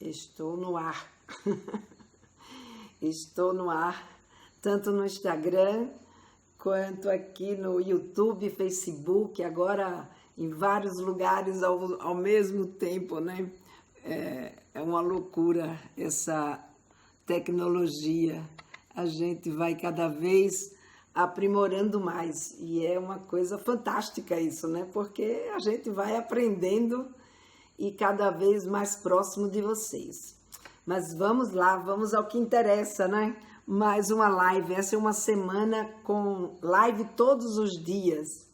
Estou no ar. Estou no ar, tanto no Instagram, quanto aqui no YouTube, Facebook, agora em vários lugares ao mesmo tempo, né? É uma loucura essa tecnologia. A gente vai cada vez aprimorando mais e é uma coisa fantástica isso, né? Porque a gente vai aprendendo e cada vez mais próximo de vocês. Mas vamos lá, vamos ao que interessa, né? Mais uma live. Essa é uma semana com live todos os dias.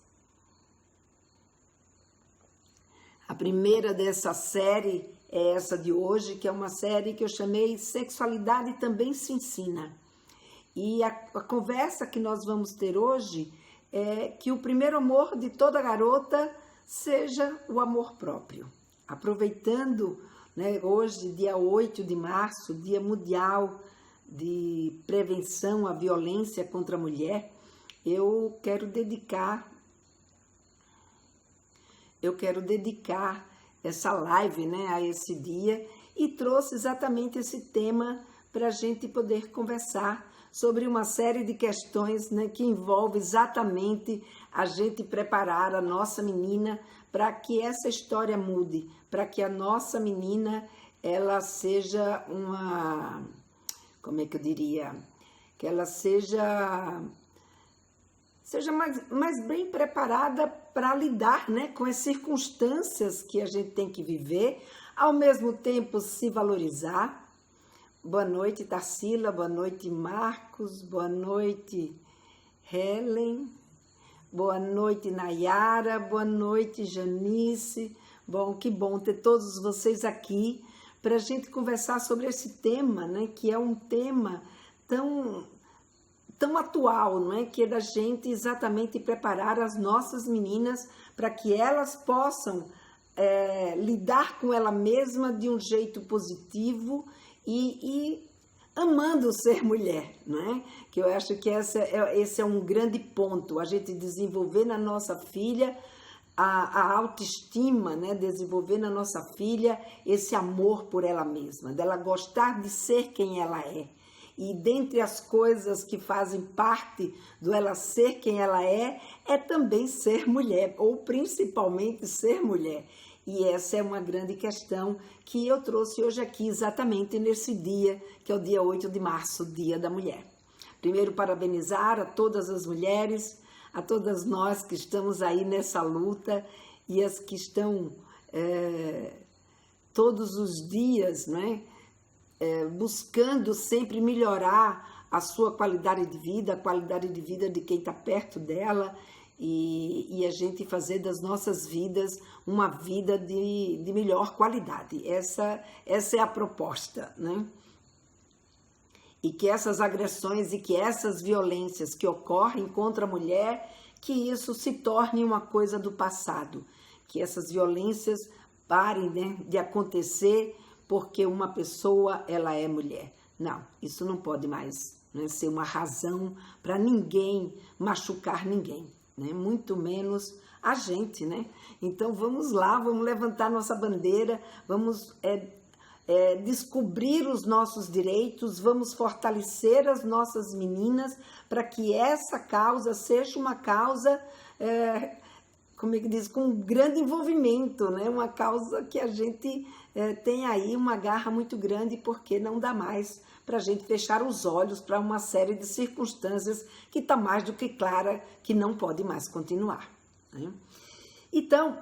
A primeira dessa série é essa de hoje, que é uma série que eu chamei Sexualidade Também Se Ensina. E a conversa que nós vamos ter hoje é que o primeiro amor de toda garota seja o amor próprio. Aproveitando, né, hoje, dia 8 de março, Dia Mundial de Prevenção à Violência contra a Mulher, eu quero dedicar essa live, né, a esse dia e trouxe exatamente esse tema para a gente poder conversar sobre uma série de questões, né, que envolve exatamente a gente preparar a nossa menina para que essa história mude, para que a nossa menina ela seja uma, como é que eu diria, que ela seja mais bem preparada para lidar, né, com as circunstâncias que a gente tem que viver, ao mesmo tempo se valorizar. Boa noite, Tarsila, boa noite, Marcos, boa noite, Helen, boa noite, Nayara, boa noite, Janice. Bom, que bom ter todos vocês aqui para a gente conversar sobre esse tema, né, que é um tema tão atual, não é? Que é da gente exatamente preparar as nossas meninas para que elas possam lidar com ela mesma de um jeito positivo e amando ser mulher, não é? Que eu acho que esse é um grande ponto, a gente desenvolver na nossa filha a autoestima, né? Desenvolver na nossa filha esse amor por ela mesma, dela gostar de ser quem ela é. E dentre as coisas que fazem parte do ela ser quem ela é também ser mulher, ou principalmente ser mulher. E essa é uma grande questão que eu trouxe hoje aqui, exatamente nesse dia, que é o dia 8 de março, Dia da Mulher. Primeiro, parabenizar a todas as mulheres, a todas nós que estamos aí nessa luta e as que estão todos os dias, né, buscando sempre melhorar a sua qualidade de vida, a qualidade de vida de quem está perto dela, e a gente fazer das nossas vidas uma vida de melhor qualidade. Essa é a proposta, né? E que essas agressões e que essas violências que ocorrem contra a mulher, que isso se torne uma coisa do passado, que essas violências parem, né, de acontecer porque uma pessoa ela é mulher. Não, isso não pode mais, né, ser uma razão para ninguém machucar ninguém, né? Muito menos a gente, né? Então vamos lá, vamos levantar nossa bandeira, vamos descobrir os nossos direitos, vamos fortalecer as nossas meninas para que essa causa seja uma causa, como é que diz, com um grande envolvimento, né? Uma causa que a gente tem aí uma garra muito grande, porque não dá mais para a gente fechar os olhos para uma série de circunstâncias que está mais do que clara que não pode mais continuar, né? Então,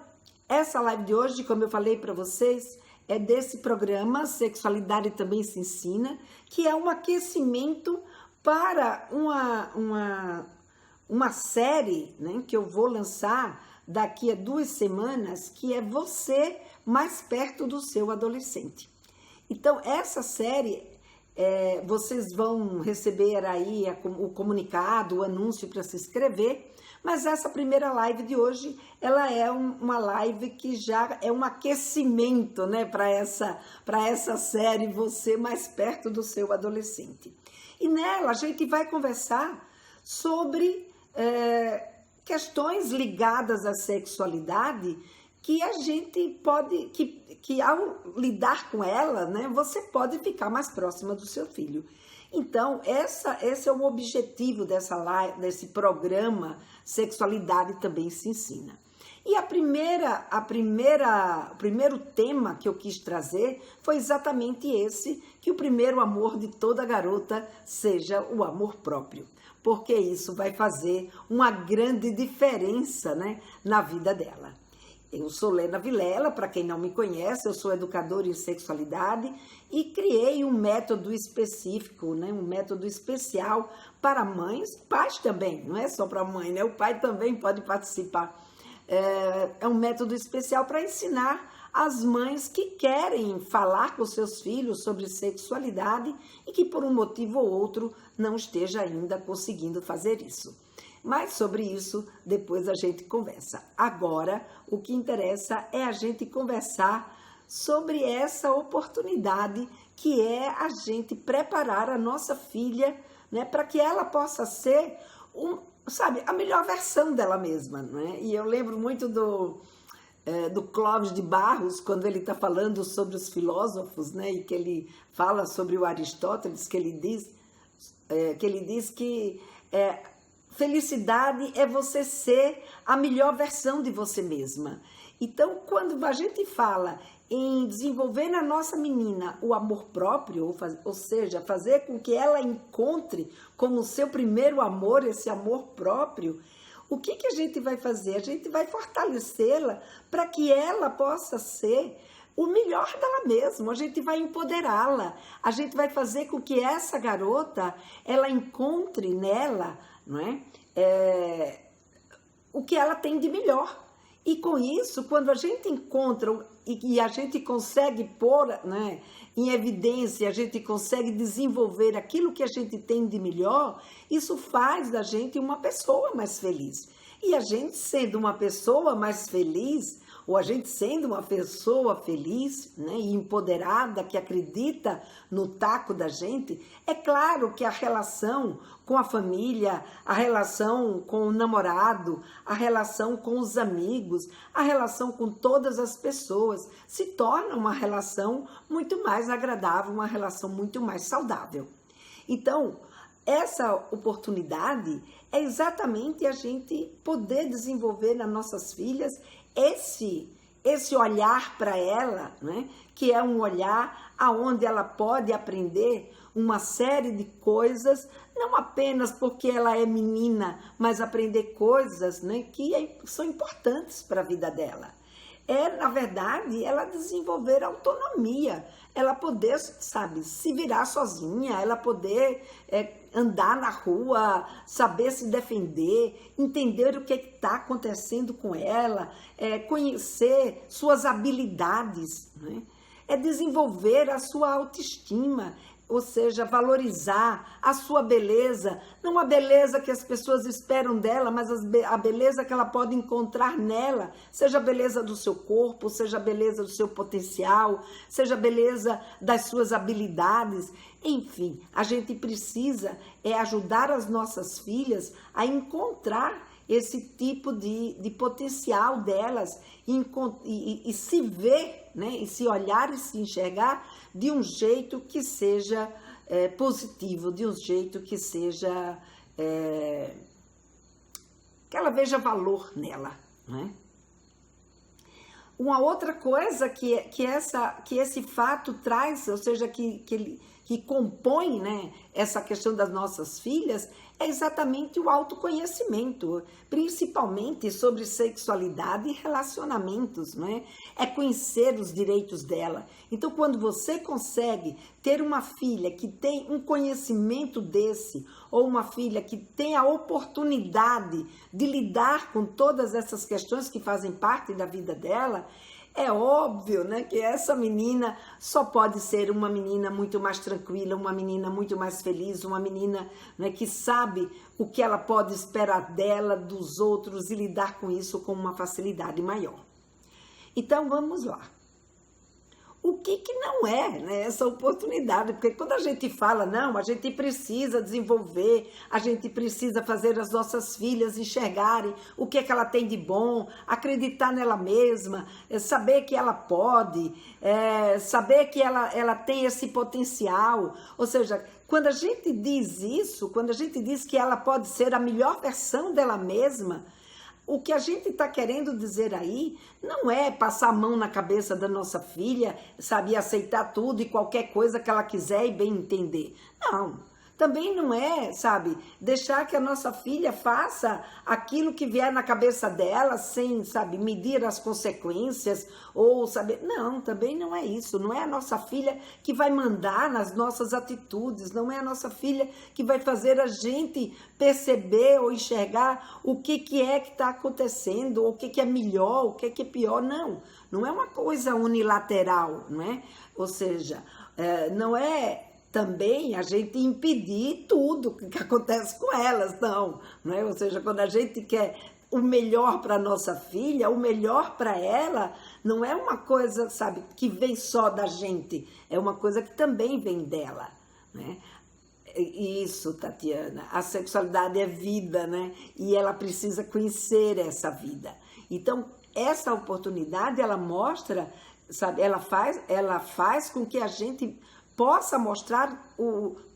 essa live de hoje, como eu falei para vocês, é desse programa Sexualidade Também Se Ensina, que é um aquecimento para uma série, né, que eu vou lançar daqui a 2 semanas, que é você mais perto do seu adolescente. Então, essa série, vocês vão receber aí o comunicado, o anúncio para se inscrever, mas essa primeira live de hoje, ela é uma live que já é um aquecimento, né, para essa série, você mais perto do seu adolescente. E nela a gente vai conversar sobre questões ligadas à sexualidade que a gente pode, que ao lidar com ela, né, você pode ficar mais próxima do seu filho. Então, esse é o objetivo desse programa Sexualidade Também Se Ensina. E o primeiro tema que eu quis trazer foi exatamente esse, que o primeiro amor de toda garota seja o amor próprio, porque isso vai fazer uma grande diferença, né, na vida dela. Eu sou Lena Vilela, para quem não me conhece, eu sou educadora em sexualidade e criei um método específico, né, um método especial para mães, pais também, não é só para mãe, né, o pai também pode participar. É um método especial para ensinar as mães que querem falar com seus filhos sobre sexualidade e que por um motivo ou outro não esteja ainda conseguindo fazer isso. Mas sobre isso depois a gente conversa. Agora, o que interessa é a gente conversar sobre essa oportunidade que é a gente preparar a nossa filha, né, para que ela possa ser a melhor versão dela mesma, né? E eu lembro muito do Clóvis de Barros, quando ele está falando sobre os filósofos, né, e que ele fala sobre o Aristóteles, que ele diz que felicidade é você ser a melhor versão de você mesma. Então, quando a gente fala em desenvolver na nossa menina o amor próprio, ou seja, fazer com que ela encontre como seu primeiro amor esse amor próprio, o que a gente vai fazer? A gente vai fortalecê-la para que ela possa ser o melhor dela mesma, a gente vai empoderá-la, a gente vai fazer com que essa garota, ela encontre nela, não é? O que ela tem de melhor. E com isso, quando a gente encontra e a gente consegue pôr, né, em evidência, a gente consegue desenvolver aquilo que a gente tem de melhor, isso faz da gente uma pessoa mais feliz. E a gente sendo uma pessoa mais feliz, ou a gente sendo uma pessoa feliz, né, e empoderada, que acredita no taco da gente, é claro que a relação com a família, a relação com o namorado, a relação com os amigos, a relação com todas as pessoas se torna uma relação muito mais agradável, uma relação muito mais saudável. Então, essa oportunidade é exatamente a gente poder desenvolver nas nossas filhas esse olhar para ela, né? Que é um olhar aonde ela pode aprender uma série de coisas, não apenas porque ela é menina, mas aprender coisas, né, que são importantes para a vida dela. Na verdade, ela desenvolver autonomia, ela poder, se virar sozinha, ela poder andar na rua, saber se defender, entender o que está acontecendo com ela, conhecer suas habilidades, né? É desenvolver a sua autoestima, ou seja, valorizar a sua beleza, não a beleza que as pessoas esperam dela, mas a beleza que ela pode encontrar nela, seja a beleza do seu corpo, seja a beleza do seu potencial, seja a beleza das suas habilidades. Enfim, a gente precisa ajudar as nossas filhas a encontrar esse tipo de potencial delas e se ver, né, e se olhar e se enxergar de um jeito que seja positivo, de um jeito que seja que ela veja valor nela, né? Uma outra coisa que esse fato traz, ou seja, que compõe, né, essa questão das nossas filhas, é exatamente o autoconhecimento, principalmente sobre sexualidade e relacionamentos, né? É conhecer os direitos dela. Então, quando você consegue ter uma filha que tem um conhecimento desse, ou uma filha que tem a oportunidade de lidar com todas essas questões que fazem parte da vida dela, é óbvio, né, que essa menina só pode ser uma menina muito mais tranquila, uma menina muito mais feliz, uma menina, né, que sabe o que ela pode esperar dela, dos outros e lidar com isso com uma facilidade maior. Então, vamos lá. o que não é, né, essa oportunidade, porque quando a gente fala, não, a gente precisa desenvolver, a gente precisa fazer as nossas filhas enxergarem o que é que ela tem de bom, acreditar nela mesma, saber que ela pode, saber que ela tem esse potencial, ou seja, quando a gente diz isso, quando a gente diz que ela pode ser a melhor versão dela mesma, o que a gente está querendo dizer aí não é passar a mão na cabeça da nossa filha, sabe, aceitar tudo e qualquer coisa que ela quiser e bem entender. Não. Também não é, sabe, deixar que a nossa filha faça aquilo que vier na cabeça dela sem, sabe, medir as consequências ou saber. Não, também não é isso. Não é a nossa filha que vai mandar nas nossas atitudes, não é a nossa filha que vai fazer a gente perceber ou enxergar o que é que está acontecendo, ou o que é melhor, o que é pior. Não, não é uma coisa unilateral, não é? Ou seja, não é também a gente impedir tudo que acontece com elas, não é? Ou seja, quando a gente quer o melhor para nossa filha, o melhor para ela, não é uma coisa, sabe, que vem só da gente, é uma coisa que também vem dela, né? Isso, Tatiana, a sexualidade é vida, né? E ela precisa conhecer essa vida. Então, essa oportunidade, ela mostra, sabe, ela faz com que a gente possa mostrar,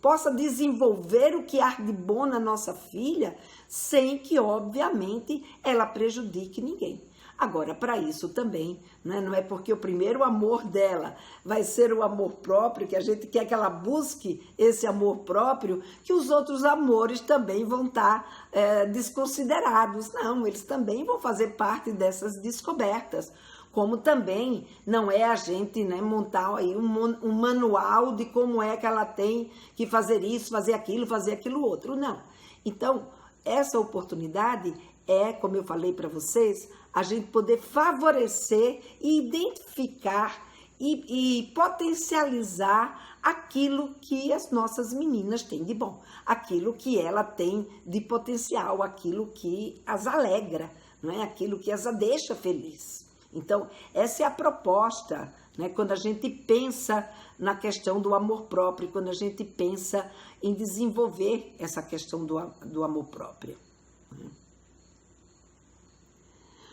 possa desenvolver o que há de bom na nossa filha, sem que, obviamente, ela prejudique ninguém. Agora, para isso também, né, não é porque o primeiro amor dela vai ser o amor próprio, que a gente quer que ela busque esse amor próprio, que os outros amores também vão estar desconsiderados. Não, eles também vão fazer parte dessas descobertas. Como também não é a gente, né, montar aí um manual de como é que ela tem que fazer isso, fazer aquilo outro, não. Então, essa oportunidade é, como eu falei para vocês, a gente poder favorecer e identificar e potencializar aquilo que as nossas meninas têm de bom, aquilo que ela tem de potencial, aquilo que as alegra, não é? Aquilo que as deixa feliz. Então, essa é a proposta, né? Quando a gente pensa na questão do amor próprio, quando a gente pensa em desenvolver essa questão do amor próprio.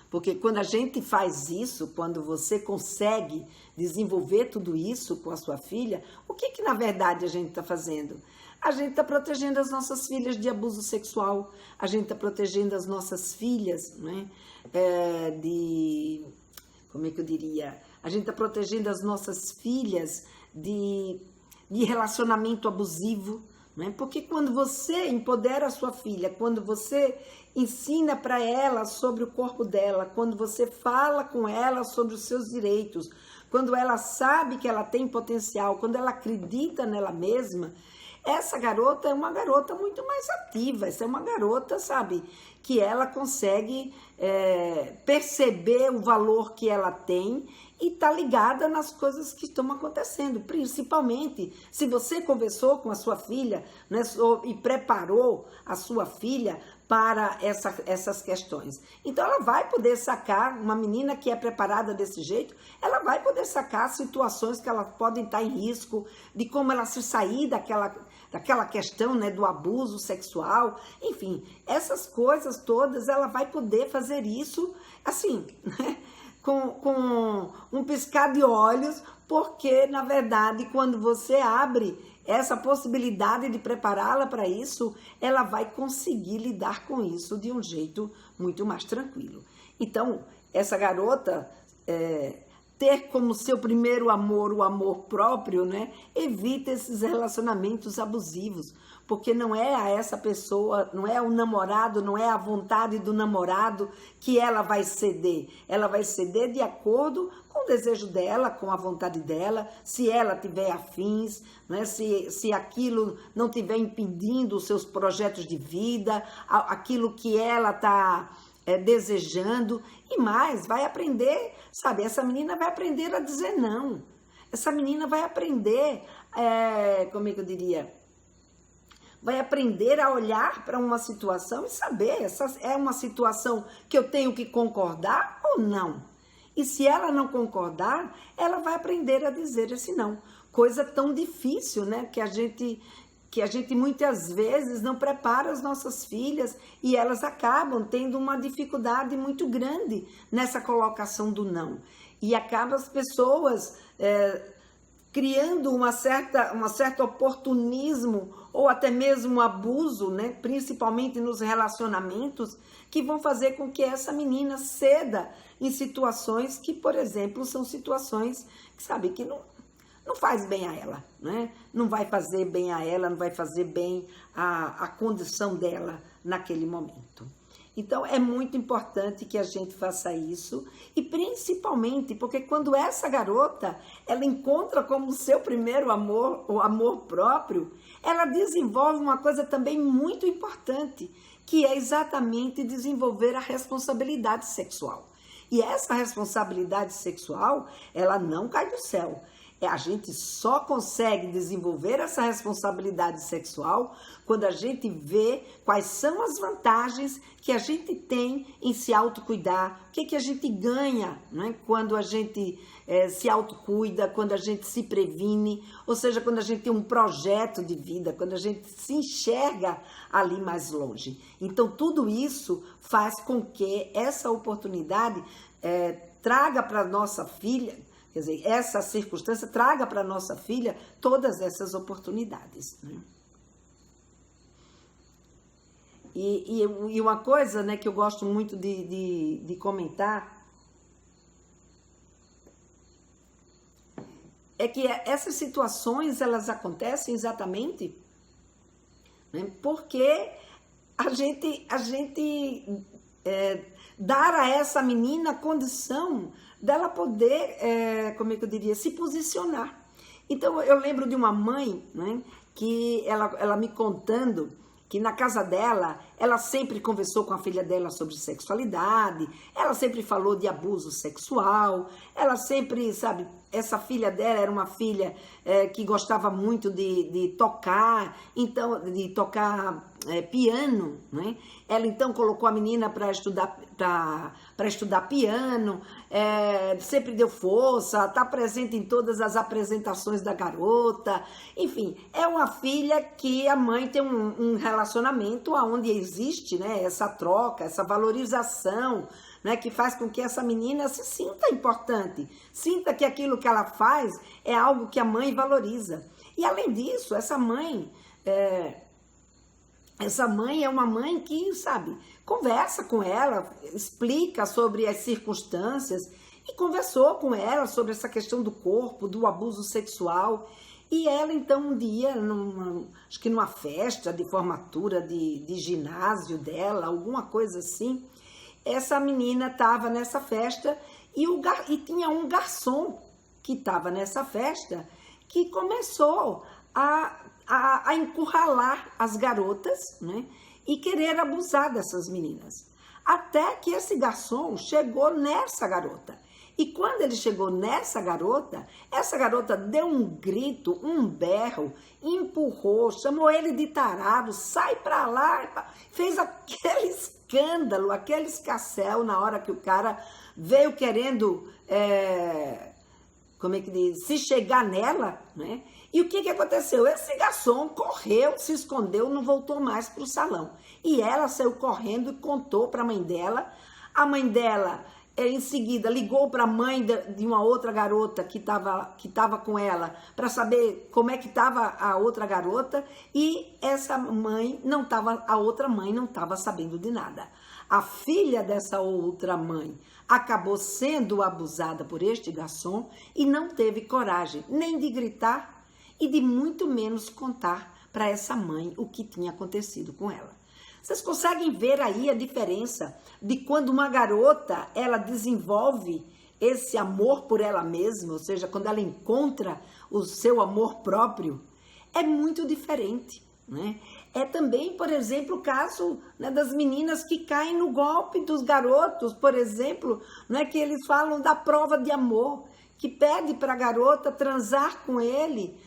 Porque quando a gente faz isso, quando você consegue desenvolver tudo isso com a sua filha, o que na verdade a gente está fazendo? A gente está protegendo as nossas filhas de abuso sexual, a gente está protegendo as nossas filhas, né, como é que eu diria? A gente está protegendo as nossas filhas de relacionamento abusivo, né? Porque quando você empodera a sua filha, quando você ensina para ela sobre o corpo dela, quando você fala com ela sobre os seus direitos, quando ela sabe que ela tem potencial, quando ela acredita nela mesma, essa garota é uma garota muito mais ativa, essa é uma garota, sabe, que ela consegue perceber o valor que ela tem e tá ligada nas coisas que estão acontecendo, principalmente se você conversou com a sua filha, né, e preparou a sua filha para essas questões. Então ela vai poder sacar, uma menina que é preparada desse jeito, ela vai poder sacar situações que elas podem estar em risco, de como ela se sair daquela questão, né, do abuso sexual, enfim, essas coisas todas, ela vai poder fazer isso, assim, né, com um piscar de olhos, porque, na verdade, quando você abre essa possibilidade de prepará-la para isso, ela vai conseguir lidar com isso de um jeito muito mais tranquilo. Então, essa garota ter como seu primeiro amor o amor próprio, né? Evita esses relacionamentos abusivos, porque não é a essa pessoa, não é o namorado, não é a vontade do namorado que ela vai ceder. Ela vai ceder de acordo com o desejo dela, com a vontade dela, se ela tiver afins, né? Se aquilo não estiver impedindo os seus projetos de vida, aquilo que ela está desejando, e mais, vai aprender, sabe, essa menina vai aprender a dizer não, essa menina vai aprender, como é que eu diria, vai aprender a olhar para uma situação e saber, essa é uma situação que eu tenho que concordar ou não, E se ela não concordar, ela vai aprender a dizer esse não. Coisa tão difícil, né? Que a gente muitas vezes não prepara as nossas filhas e elas acabam tendo uma dificuldade muito grande nessa colocação do não. E acabam as pessoas criando um certo oportunismo ou até mesmo abuso, né? Principalmente nos relacionamentos, que vão fazer com que essa menina ceda em situações que, por exemplo, são situações que sabe que não faz bem a ela, né? Não vai fazer bem a ela, não vai fazer bem a condição dela naquele momento. Então, é muito importante que a gente faça isso, e principalmente porque quando essa garota, ela encontra como seu primeiro amor, o amor próprio, ela desenvolve uma coisa também muito importante, que é exatamente desenvolver a responsabilidade sexual. E essa responsabilidade sexual, ela não cai do céu. A gente só consegue desenvolver essa responsabilidade sexual quando a gente vê quais são as vantagens que a gente tem em se autocuidar, o que a gente ganha, né? Quando a gente se autocuida, quando a gente se previne, ou seja, quando a gente tem um projeto de vida, quando a gente se enxerga ali mais longe. Então, tudo isso faz com que essa oportunidade traga para a nossa filha, quer dizer, essa circunstância traga para a nossa filha todas essas oportunidades, né? E uma coisa, né, que eu gosto muito de comentar é que essas situações, elas acontecem exatamente, né, porque a gente dar a essa menina a condição dela poder, como é que eu diria, se posicionar. Então, eu lembro de uma mãe, né, que ela me contando que na casa dela, ela sempre conversou com a filha dela sobre sexualidade, ela sempre falou de abuso sexual, ela sempre, sabe, essa filha dela era uma filha que gostava muito de tocar, então, de tocar piano, né? Ela então colocou a menina para estudar piano, sempre deu força, está presente em todas as apresentações da garota, enfim, é uma filha que a mãe tem um relacionamento onde existe, né, essa troca, essa valorização, né, que faz com que essa menina se sinta importante, sinta que aquilo que ela faz é algo que a mãe valoriza. E além disso, essa mãe é uma mãe que, sabe, conversa com ela, explica sobre as circunstâncias e conversou com ela sobre essa questão do corpo, do abuso sexual. E ela, então, um dia, acho que numa festa de formatura de ginásio dela, alguma coisa assim, essa menina estava nessa festa e tinha um garçom que estava nessa festa que começou a encurralar as garotas, né, e querer abusar dessas meninas. Até que esse garçom chegou nessa garota. E quando ele chegou nessa garota, essa garota deu um grito, um berro, empurrou, chamou ele de tarado, sai pra lá, fez aquele escândalo, aquele escarcéu na hora que o cara veio querendo, como é que diz, se chegar nela, né? E o que aconteceu? Esse garçom correu, se escondeu, não voltou mais para o salão. E ela saiu correndo e contou para a mãe dela. A mãe dela, em seguida, ligou para a mãe de uma outra garota que tava com ela para saber como é que estava a outra garota. E a outra mãe não estava sabendo de nada. A filha dessa outra mãe acabou sendo abusada por este garçom e não teve coragem nem de gritar e de muito menos contar para essa mãe o que tinha acontecido com ela. Vocês conseguem ver aí a diferença de quando uma garota, ela desenvolve esse amor por ela mesma, ou seja, quando ela encontra o seu amor próprio, é muito diferente, né? É também, por exemplo, o caso, né, das meninas que caem no golpe dos garotos, por exemplo, né, que eles falam da prova de amor, que pede para a garota transar com ele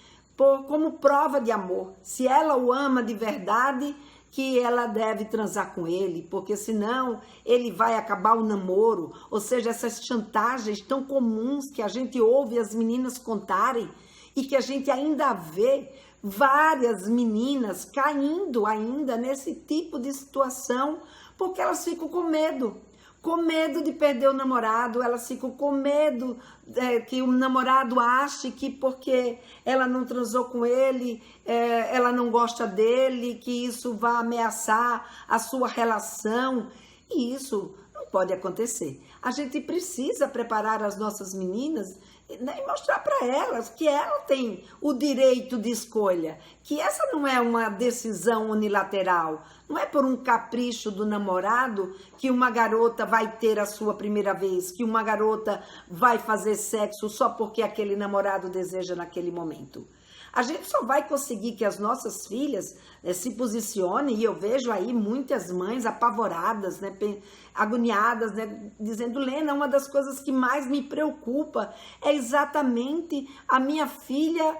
como prova de amor. Se ela o ama de verdade, que ela deve transar com ele, porque senão ele vai acabar o namoro. Ou seja, essas chantagens tão comuns que a gente ouve as meninas contarem e que a gente ainda vê várias meninas caindo ainda nesse tipo de situação, porque elas ficam com medo de perder o namorado, elas ficam com medo que o namorado ache que porque ela não transou com ele, ela não gosta dele, que isso vai ameaçar a sua relação. E isso não pode acontecer. A gente precisa preparar as nossas meninas, né, e mostrar para elas que ela tem o direito de escolha, que essa não é uma decisão unilateral, não é por um capricho do namorado que uma garota vai ter a sua primeira vez, que uma garota vai fazer sexo só porque aquele namorado deseja naquele momento. A gente só vai conseguir que as nossas filhas se posicionem, e eu vejo aí muitas mães apavoradas, né, agoniadas, né, dizendo: Lena, uma das coisas que mais me preocupa é exatamente a minha filha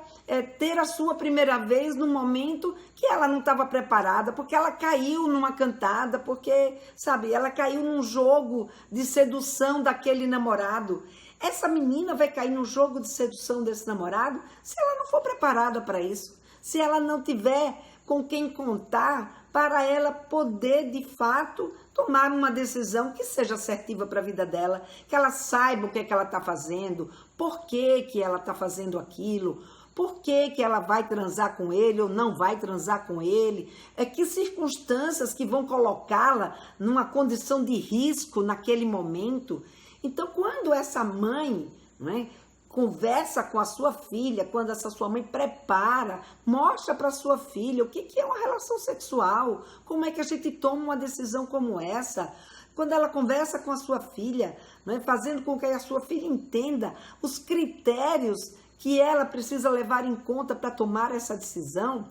ter a sua primeira vez no momento que ela não estava preparada, porque ela caiu numa cantada, porque, sabe, ela caiu num jogo de sedução daquele namorado. Essa menina vai cair no jogo de sedução desse namorado se ela não for preparada para isso, se ela não tiver com quem contar para ela poder, de fato, tomar uma decisão que seja assertiva para a vida dela, que ela saiba o que é que ela está fazendo, por que que ela está fazendo aquilo, por que que ela vai transar com ele ou não vai transar com ele, que circunstâncias que vão colocá-la numa condição de risco naquele momento. Então, quando essa mãe, né, conversa com a sua filha, quando essa sua mãe prepara, mostra para a sua filha o que é uma relação sexual, como é que a gente toma uma decisão como essa, quando ela conversa com a sua filha, né, fazendo com que a sua filha entenda os critérios que ela precisa levar em conta para tomar essa decisão,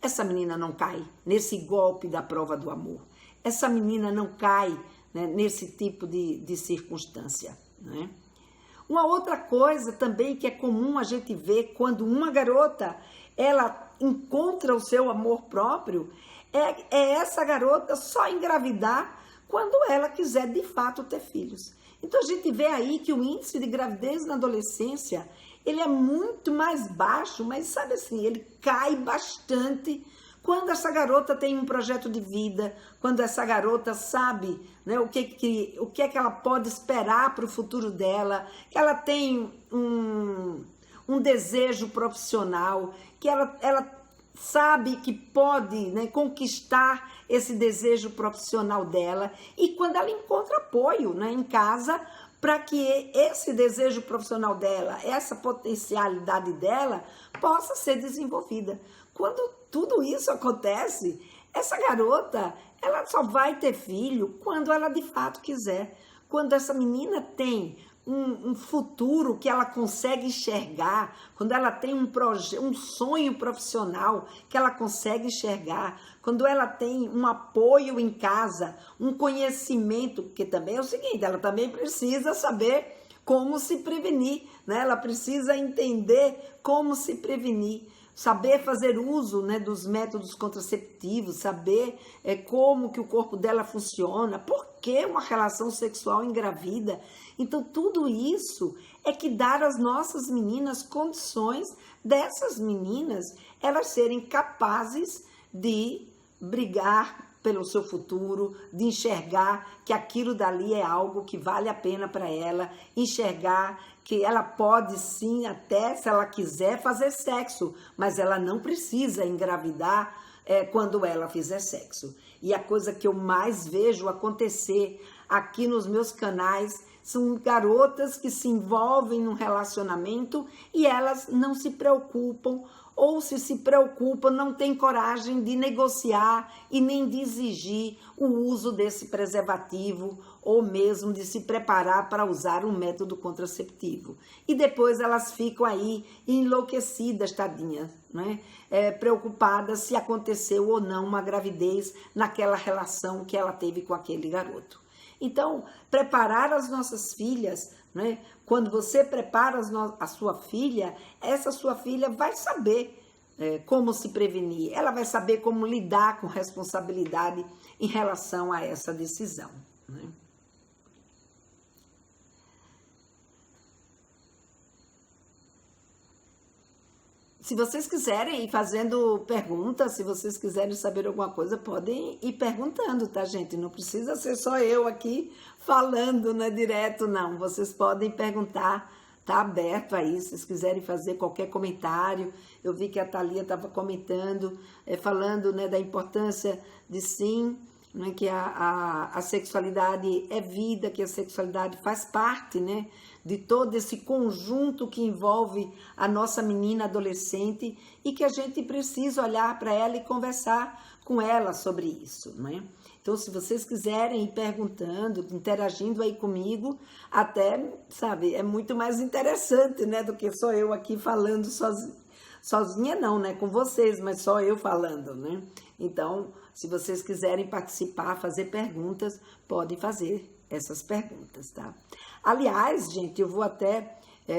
essa menina não cai nesse golpe da prova do amor. Essa menina não cai, né, nesse tipo de circunstância, né? Uma outra coisa também que é comum a gente ver quando uma garota ela encontra o seu amor próprio, é essa garota só engravidar quando ela quiser de fato ter filhos. Então a gente vê aí que o índice de gravidez na adolescência, ele é muito mais baixo, mas sabe assim, ele cai bastante quando essa garota tem um projeto de vida, quando essa garota sabe, né, o que é que ela pode esperar para o futuro dela, que ela tem um desejo profissional, que ela sabe que pode, né, conquistar esse desejo profissional dela, e quando ela encontra apoio, né, em casa, para que esse desejo profissional dela, essa potencialidade dela, possa ser desenvolvida. Quando tudo isso acontece, essa garota, ela só vai ter filho quando ela de fato quiser. Quando essa menina tem um futuro que ela consegue enxergar, quando ela tem um sonho profissional que ela consegue enxergar, quando ela tem um apoio em casa, um conhecimento, porque também é o seguinte, ela também precisa saber como se prevenir, né? Ela precisa entender como se prevenir, saber fazer uso, né, dos métodos contraceptivos, saber como que o corpo dela funciona, por que uma relação sexual engravida. Então, tudo isso é que dar às nossas meninas condições dessas meninas, elas serem capazes de brigar pelo seu futuro, de enxergar que aquilo dali é algo que vale a pena para ela, enxergar que ela pode sim, até se ela quiser, fazer sexo, mas ela não precisa engravidar quando ela fizer sexo. E a coisa que eu mais vejo acontecer aqui nos meus canais são garotas que se envolvem num relacionamento e elas não se preocupam, ou se preocupam, não têm coragem de negociar e nem de exigir o uso desse preservativo, ou mesmo de se preparar para usar um método contraceptivo. E depois elas ficam aí enlouquecidas, tadinhas, né? Preocupadas se aconteceu ou não uma gravidez naquela relação que ela teve com aquele garoto. Então, preparar as nossas filhas, né? Quando você prepara a sua filha, essa sua filha vai saber como se prevenir, ela vai saber como lidar com responsabilidade em relação a essa decisão, né? Se vocês quiserem ir fazendo perguntas, se vocês quiserem saber alguma coisa, podem ir perguntando, tá, gente? Não precisa ser só eu aqui falando, né, direto, não. Vocês podem perguntar, tá aberto aí, se vocês quiserem fazer qualquer comentário. Eu vi que a Thalia estava comentando, falando, né, da importância de sim, né, que a sexualidade é vida, que a sexualidade faz parte, né, de todo esse conjunto que envolve a nossa menina adolescente e que a gente precisa olhar para ela e conversar com ela sobre isso, né? Então, se vocês quiserem ir perguntando, interagindo aí comigo, até, sabe, é muito mais interessante, né, do que só eu aqui falando sozinha não, né, com vocês, mas só eu falando, né? Então, se vocês quiserem participar, fazer perguntas, podem fazer essas perguntas, tá? Aliás, gente, eu vou até,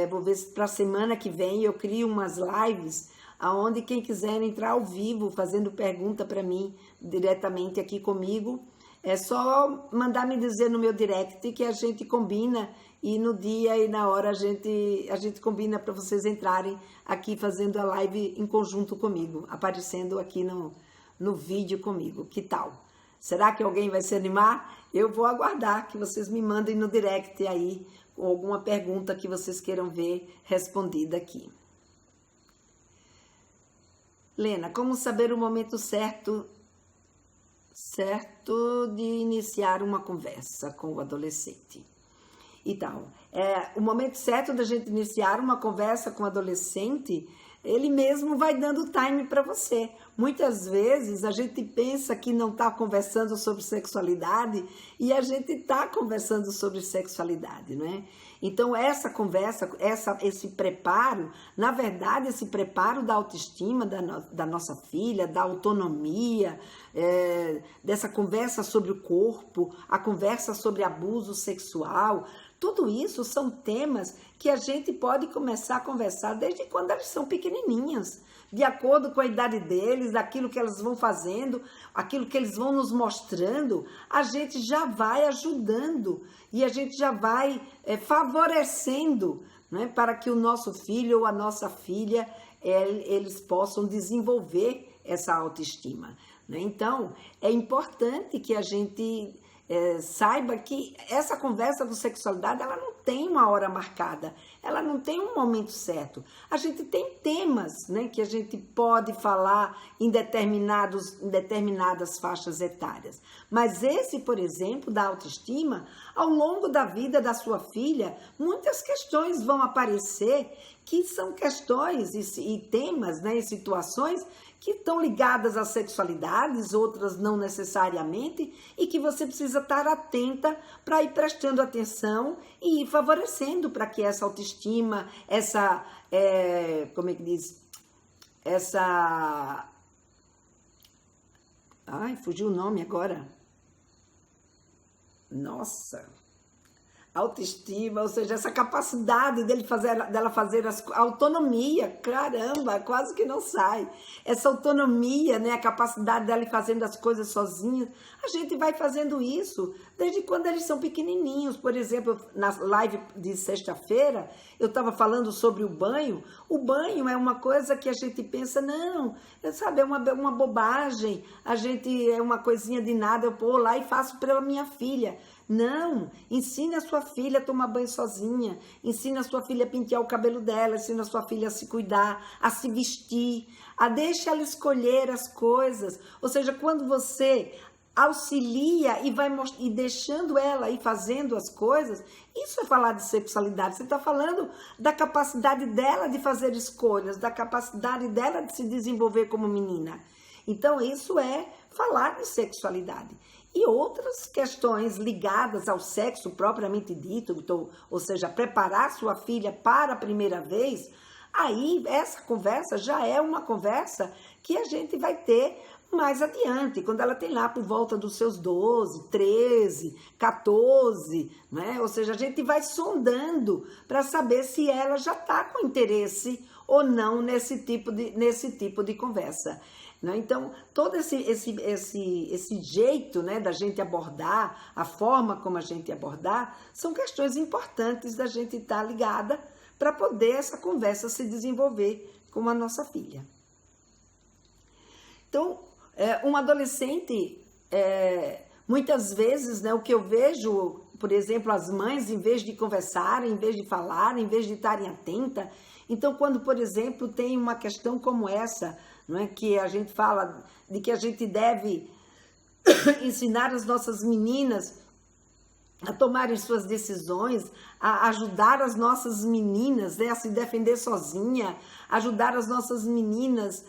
vou ver se para a semana que vem eu crio umas lives aonde quem quiser entrar ao vivo fazendo pergunta para mim diretamente aqui comigo, é só mandar me dizer no meu direct que a gente combina e no dia e na hora a gente combina para vocês entrarem aqui fazendo a live em conjunto comigo, aparecendo aqui no vídeo comigo. Que tal? Será que alguém vai se animar? Eu vou aguardar que vocês me mandem no direct aí alguma pergunta que vocês queiram ver respondida aqui. Lena, como saber o momento certo de iniciar uma conversa com o adolescente? Então, o momento certo da gente iniciar uma conversa com o adolescente, ele mesmo vai dando time para você. Muitas vezes a gente pensa que não está conversando sobre sexualidade e a gente está conversando sobre sexualidade, não é? Então essa conversa, esse preparo, na verdade esse preparo da autoestima da nossa filha, da autonomia, dessa conversa sobre o corpo, a conversa sobre abuso sexual, tudo isso são temas que a gente pode começar a conversar desde quando elas são pequenininhas, de acordo com a idade deles, daquilo que elas vão fazendo, aquilo que eles vão nos mostrando, a gente já vai ajudando e a gente já vai favorecendo, né, para que o nosso filho ou a nossa filha, eles possam desenvolver essa autoestima, né? Então, é importante que a gente saiba que essa conversa com sexualidade, ela não tem uma hora marcada, ela não tem um momento certo. A gente tem temas, né, que a gente pode falar em determinadas faixas etárias. Mas esse, por exemplo, da autoestima, ao longo da vida da sua filha, muitas questões vão aparecer que são questões e temas, né, e situações que estão ligadas às sexualidades, outras não necessariamente, e que você precisa estar atenta para ir prestando atenção e ir favorecendo para que essa autoestima, como é que diz? Ai, fugiu o nome agora. Nossa! Autoestima, ou seja, essa capacidade dela fazer a autonomia, caramba, quase que não sai. Essa autonomia, né, a capacidade dela ir fazendo as coisas sozinha, a gente vai fazendo isso desde quando eles são pequenininhos. Por exemplo, na live de sexta-feira, eu estava falando sobre o banho. O banho é uma coisa que a gente pensa, não, sabe, é uma bobagem, é uma coisinha de nada, eu vou lá e faço pela minha filha. Não, ensine a sua filha a tomar banho sozinha, ensine a sua filha a pentear o cabelo dela, ensine a sua filha a se cuidar, a se vestir, deixa ela escolher as coisas. Ou seja, quando você auxilia e deixando ela ir fazendo as coisas, isso é falar de sexualidade. Você está falando da capacidade dela de fazer escolhas, da capacidade dela de se desenvolver como menina. Então, isso é falar de sexualidade. E outras questões ligadas ao sexo propriamente dito, então, ou seja, preparar sua filha para a primeira vez, aí essa conversa já é uma conversa que a gente vai ter mais adiante, quando ela tem lá por volta dos seus 12, 13, 14, né? Ou seja, a gente vai sondando para saber se ela já está com interesse ou não nesse tipo de conversa. Né? Então, todo esse jeito, né, da gente abordar, a forma como a gente abordar, são questões importantes da gente estar ligada para poder essa conversa se desenvolver com a nossa filha. Então, um adolescente, muitas vezes, né, o que eu vejo, por exemplo, as mães, em vez de conversarem, em vez de falarem, em vez de estarem atentas, então, quando, por exemplo, tem uma questão como essa, não é, que a gente fala de que a gente deve ensinar as nossas meninas a tomarem suas decisões, a ajudar as nossas meninas, né, a se defender sozinha, ajudar as nossas meninas,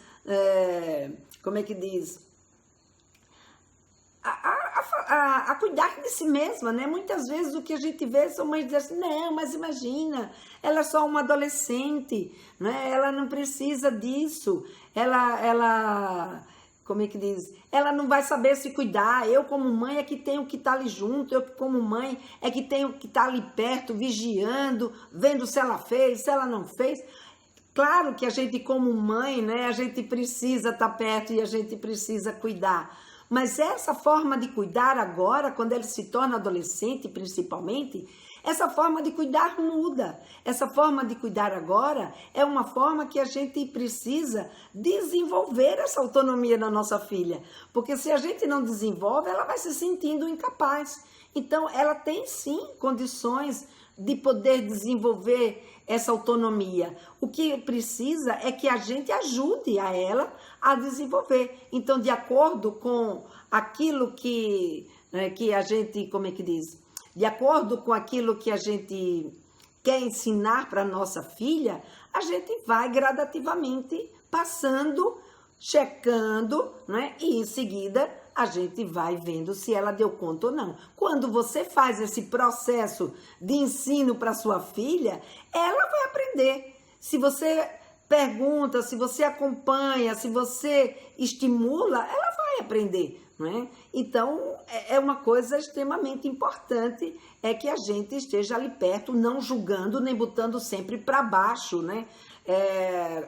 como é que diz? A cuidar de si mesma, né? Muitas vezes o que a gente vê são mães dizendo assim, não, mas imagina, ela é só uma adolescente, né? Ela não precisa disso, como é que diz? Ela não vai saber se cuidar, eu como mãe é que tenho que estar ali junto, eu como mãe é que tenho que estar ali perto, vigiando, vendo se ela fez, se ela não fez. Claro que a gente como mãe, né, a gente precisa estar perto e a gente precisa cuidar. Mas essa forma de cuidar agora, quando ele se torna adolescente principalmente, essa forma de cuidar muda. Essa forma de cuidar agora é uma forma que a gente precisa desenvolver essa autonomia na nossa filha. Porque se a gente não desenvolve, ela vai se sentindo incapaz. Então, ela tem sim condições de poder desenvolver essa autonomia. O que precisa é que a gente ajude a ela a desenvolver. Então, de acordo com aquilo que a gente, como é que diz? De acordo com aquilo que a gente quer ensinar para a nossa filha, a gente vai gradativamente passando, checando, né? E em seguida a gente vai vendo se ela deu conta ou não. Quando você faz esse processo de ensino para sua filha, ela vai aprender. Se você pergunta, se você acompanha, se você estimula, ela vai aprender, não é? Então, é uma coisa extremamente importante, é que a gente esteja ali perto, não julgando, nem botando sempre para baixo, né?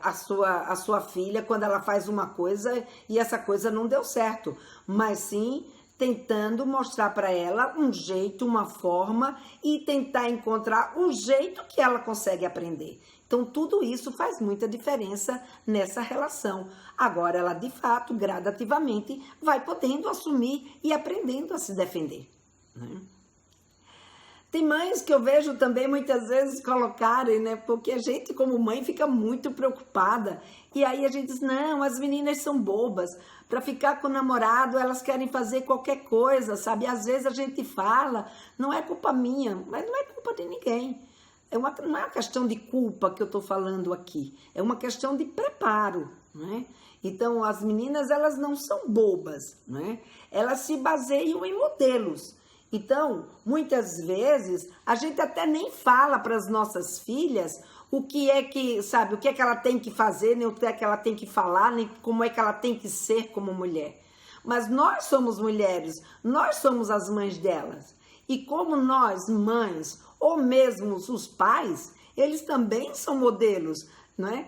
A sua filha quando ela faz uma coisa e essa coisa não deu certo, mas sim tentando mostrar para ela um jeito, uma forma e tentar encontrar um jeito que ela consegue aprender. Então, tudo isso faz muita diferença nessa relação. Agora, ela, de fato, gradativamente, vai podendo assumir e aprendendo a se defender, né? Tem mães que eu vejo também muitas vezes colocarem, né? Porque a gente, como mãe, fica muito preocupada. E aí a gente diz, não, as meninas são bobas. Para ficar com o namorado, elas querem fazer qualquer coisa, sabe? Às vezes a gente fala, não é culpa minha, mas não é culpa de ninguém. Não é uma questão de culpa que eu estou falando aqui. É uma questão de preparo, né? Então, as meninas, elas não são bobas, né? Elas se baseiam em modelos. Então, muitas vezes, a gente até nem fala para as nossas filhas o que é que, sabe, o que é que ela tem que fazer, nem o que é que ela tem que falar, nem como é que ela tem que ser como mulher. Mas nós somos mulheres, nós somos as mães delas. E como nós, mães, ou mesmo os pais, eles também são modelos, né?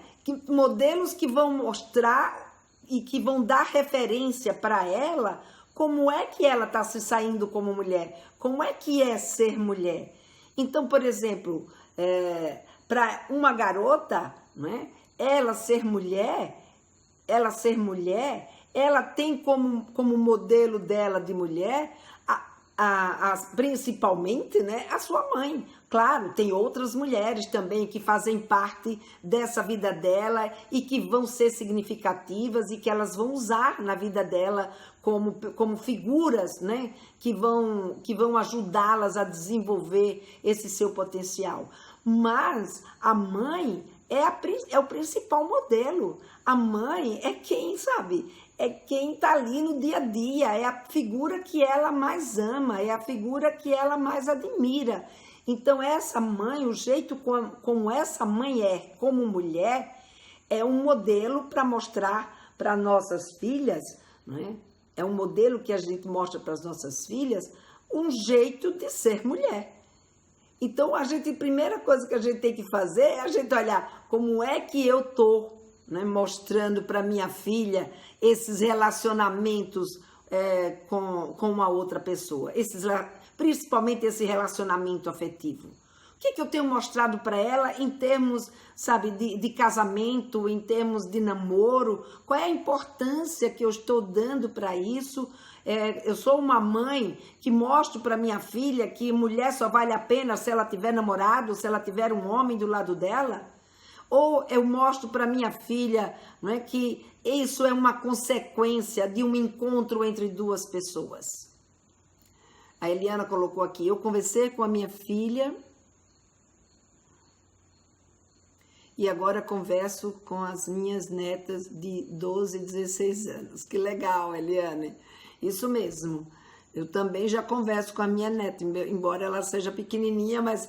Modelos que vão mostrar e que vão dar referência para ela como é que ela está se saindo como mulher, como é que é ser mulher. Então, por exemplo, para uma garota, né, ela ser mulher, ela tem como modelo dela de mulher, principalmente, né, a sua mãe. Claro, tem outras mulheres também que fazem parte dessa vida dela e que vão ser significativas e que elas vão usar na vida dela como figuras, né, que vão ajudá-las a desenvolver esse seu potencial. Mas a mãe é o principal modelo. A mãe é quem, sabe, é quem está ali no dia a dia, é a figura que ela mais ama, é a figura que ela mais admira. Então, essa mãe, o jeito como essa mãe é como mulher, é um modelo para mostrar para nossas filhas, né? É um modelo que a gente mostra para as nossas filhas, um jeito de ser mulher. Então, a primeira coisa que a gente tem que fazer é a gente olhar como é que eu estou, né, mostrando para minha filha esses relacionamentos com uma outra pessoa, principalmente esse relacionamento afetivo. O que eu tenho mostrado para ela em termos, sabe, de casamento, em termos de namoro? Qual é a importância que eu estou dando para isso? Eu sou uma mãe que mostro para minha filha que mulher só vale a pena se ela tiver namorado, se ela tiver um homem do lado dela? Ou eu mostro para minha filha, não é, que isso é uma consequência de um encontro entre duas pessoas? A Eliana colocou aqui, eu conversei com a minha filha e agora converso com as minhas netas de 12 e 16 anos. Que legal, Eliane. Isso mesmo. Eu também já converso com a minha neta, embora ela seja pequenininha, mas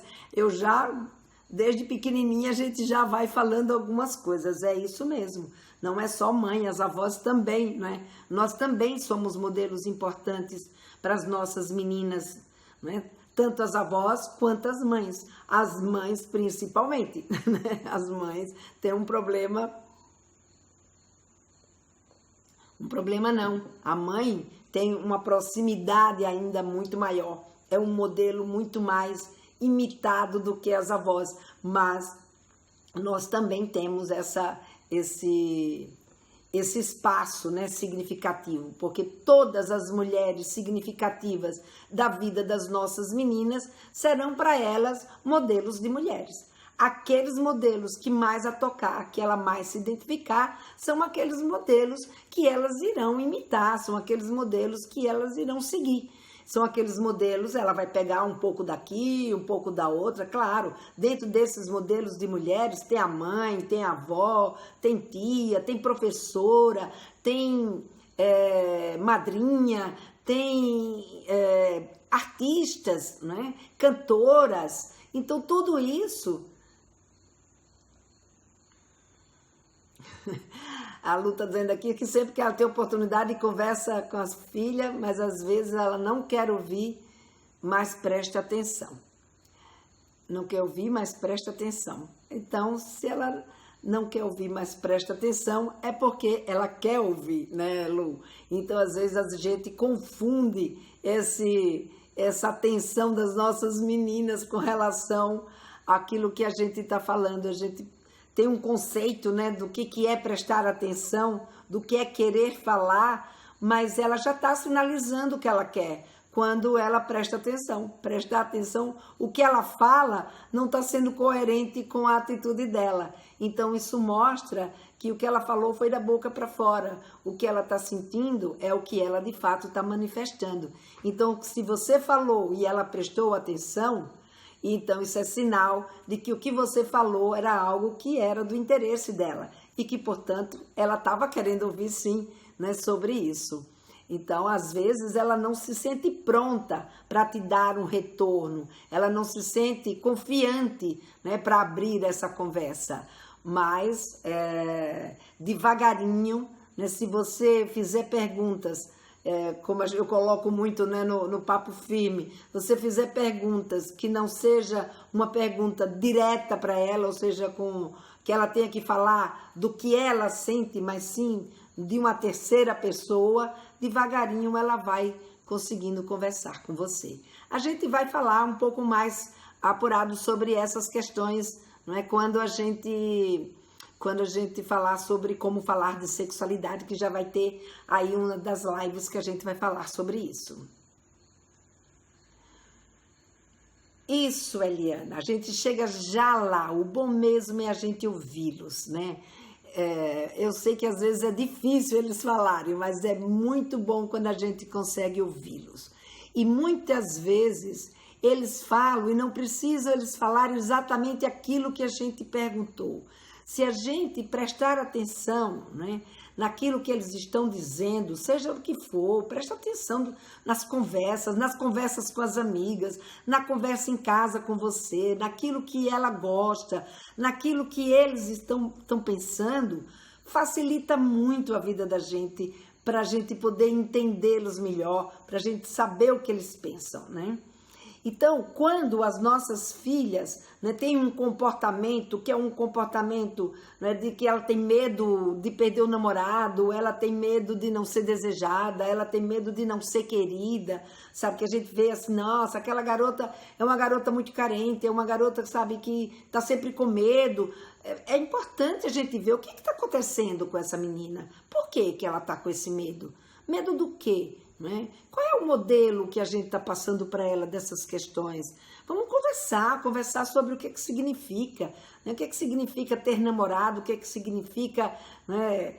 desde pequenininha a gente já vai falando algumas coisas. É isso mesmo. Não é só mãe, as avós também, não é? Nós também somos modelos importantes para as nossas meninas, não é? Tanto as avós quanto as mães. As mães principalmente, né? As mães têm um problema. Um problema não. A mãe tem uma proximidade ainda muito maior. É um modelo muito mais imitado do que as avós. Mas nós também temos esse espaço, né, significativo, porque todas as mulheres significativas da vida das nossas meninas serão para elas modelos de mulheres. Aqueles modelos que mais a tocar, que ela mais se identificar, são aqueles modelos que elas irão imitar, são aqueles modelos que elas irão seguir. São aqueles modelos, ela vai pegar um pouco daqui, um pouco da outra, claro. Dentro desses modelos de mulheres tem a mãe, tem a avó, tem tia, tem professora, tem madrinha, tem artistas, né? Cantoras. Então, tudo isso... A Lu está dizendo aqui que sempre que ela tem oportunidade conversa com as filhas, mas às vezes ela não quer ouvir, mas preste atenção. Não quer ouvir, mas preste atenção. Então, se ela não quer ouvir, mas preste atenção, é porque ela quer ouvir, né, Lu? Então, às vezes a gente confunde essa atenção das nossas meninas com relação àquilo que a gente está falando. A gente tem um conceito, né, do que é prestar atenção, do que é querer falar, mas ela já está sinalizando o que ela quer quando ela presta atenção. Prestar atenção, o que ela fala não está sendo coerente com a atitude dela. Então, isso mostra que o que ela falou foi da boca para fora. O que ela está sentindo é o que ela, de fato, está manifestando. Então, se você falou e ela prestou atenção... Então, isso é sinal de que o que você falou era algo que era do interesse dela e que, portanto, ela estava querendo ouvir sim, né, sobre isso. Então, às vezes, ela não se sente pronta para te dar um retorno, ela não se sente confiante, né, para abrir essa conversa. Mas, devagarinho, né, se você fizer perguntas, como eu coloco muito, né, no Papo Firme, você fizer perguntas que não seja uma pergunta direta para ela, ou seja, que ela tenha que falar do que ela sente, mas sim de uma terceira pessoa, devagarinho ela vai conseguindo conversar com você. A gente vai falar um pouco mais apurado sobre essas questões, não é? Quando a gente falar sobre como falar de sexualidade, que já vai ter aí uma das lives que a gente vai falar sobre isso. Isso, Eliana, a gente chega já lá, o bom mesmo é a gente ouvi-los, né? Eu sei que às vezes é difícil eles falarem, mas é muito bom quando a gente consegue ouvi-los. E muitas vezes eles falam e não precisam eles falarem exatamente aquilo que a gente perguntou. Se a gente prestar atenção, né, naquilo que eles estão dizendo, seja o que for, presta atenção nas conversas com as amigas, na conversa em casa com você, naquilo que ela gosta, naquilo que eles estão pensando, facilita muito a vida da gente, para a gente poder entendê-los melhor, para a gente saber o que eles pensam, né? Então, quando as nossas filhas, né, têm um comportamento que é um comportamento, né, de que ela tem medo de perder o namorado, ela tem medo de não ser desejada, ela tem medo de não ser querida, sabe? Que a gente vê assim, nossa, aquela garota é uma garota muito carente, é uma garota, sabe, que está sempre com medo. É importante a gente ver o que está acontecendo com essa menina. Por que ela está com esse medo? Medo do quê? Né? Qual é o modelo que a gente está passando para ela dessas questões? Vamos conversar sobre o que significa, né? O que significa ter namorado, o que significa, né,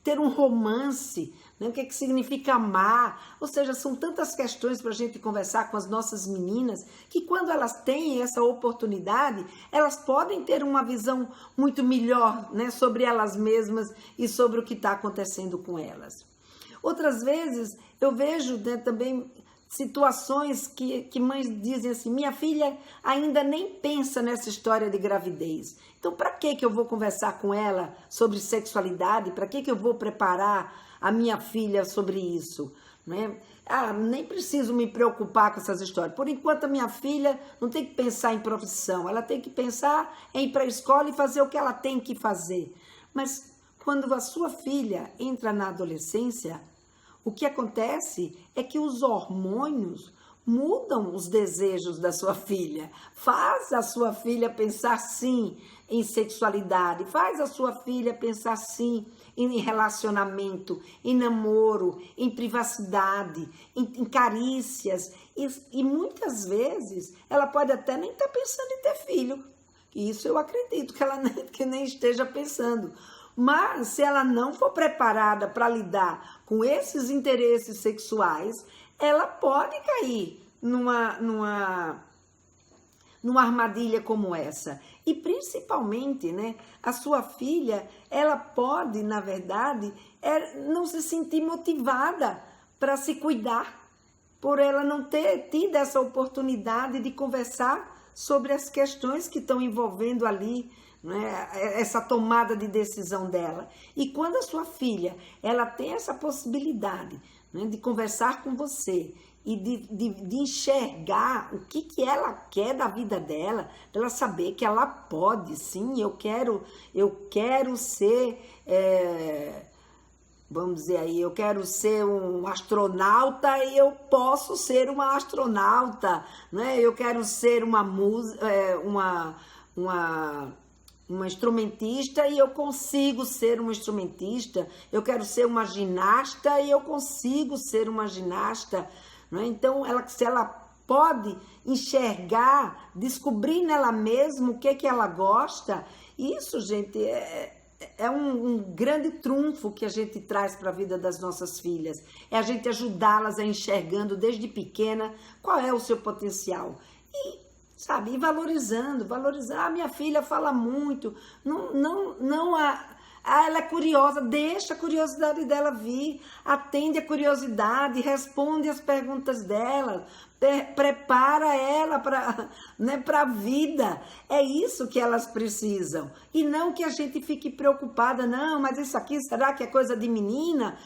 ter um romance, né? O que significa amar. Ou seja, são tantas questões para a gente conversar com as nossas meninas, que quando elas têm essa oportunidade, elas podem ter uma visão muito melhor, né, sobre elas mesmas e sobre o que está acontecendo com elas. Outras vezes eu vejo, né, também situações que mães dizem assim, minha filha ainda nem pensa nessa história de gravidez. Então, para que eu vou conversar com ela sobre sexualidade? Para que eu vou preparar a minha filha sobre isso? Né? Nem preciso me preocupar com essas histórias. Por enquanto, a minha filha não tem que pensar em profissão, ela tem que pensar em ir para a escola e fazer o que ela tem que fazer. Mas quando a sua filha entra na adolescência, o que acontece é que os hormônios mudam os desejos da sua filha, faz a sua filha pensar sim em sexualidade, faz a sua filha pensar sim em relacionamento, em namoro, em privacidade, em carícias, e muitas vezes ela pode até nem estar pensando em ter filho, isso eu acredito que ela nem esteja pensando. Mas se ela não for preparada para lidar com esses interesses sexuais, ela pode cair numa armadilha como essa. E principalmente, né, a sua filha, ela pode, na verdade, não se sentir motivada para se cuidar, por ela não ter tido essa oportunidade de conversar sobre as questões que estão envolvendo ali, né, essa tomada de decisão dela. E quando a sua filha ela tem essa possibilidade, né, de conversar com você e de enxergar o que ela quer da vida dela, ela saber que ela pode, sim, eu quero ser, vamos dizer aí, eu quero ser um astronauta e eu posso ser uma astronauta, né? Eu quero ser uma instrumentista e eu consigo ser uma instrumentista, eu quero ser uma ginasta e eu consigo ser uma ginasta, né? Então, se ela pode enxergar, descobrir nela mesma o que ela gosta, isso, gente, é um grande trunfo que a gente traz para a vida das nossas filhas, é a gente ajudá-las a enxergando desde pequena qual é o seu potencial e valorizando, minha filha fala muito, ela é curiosa, deixa a curiosidade dela vir, atende a curiosidade, responde as perguntas dela, prepara ela para, né, para a vida, é isso que elas precisam, e não que a gente fique preocupada, não, mas isso aqui, será que é coisa de menina?